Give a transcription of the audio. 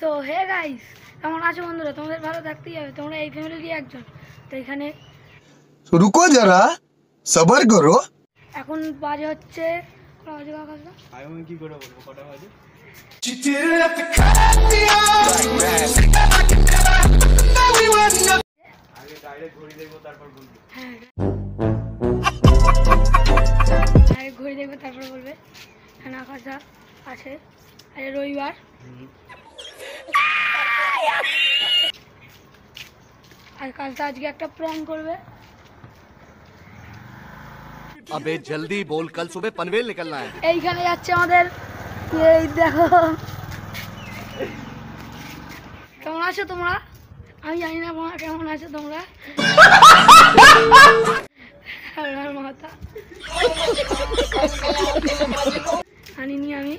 So hey guys, কেমন আছো বন্ধুরা? তোমাদের ভালো থাকতেই হবে, তোমরা এই ফ্যামিলিরই একজন। তো এখানে রুকো যারা, সবার করো। এখন বাজে হচ্ছে কি করে বলবো কটা বাজে? আগে ডাইরেক্ট ঘড়ি দেখবো তারপর বলবো। হ্যাঁ, ঘড়ি দেখবে তারপর বলবে। এখানে আকাশা আছে, আজ রবিবার। আর কালটা আজকে একটা প্ল্যান করবে। अबे जल्दी बोल, कल सुबह पनवेल निकलना है। এইখানে যাচ্ছে আমাদের, এই দেখো। কেমন আছো তোমরা? আমি জানি না কেমন আছো তোমরা। মাথা আনিনি আমি।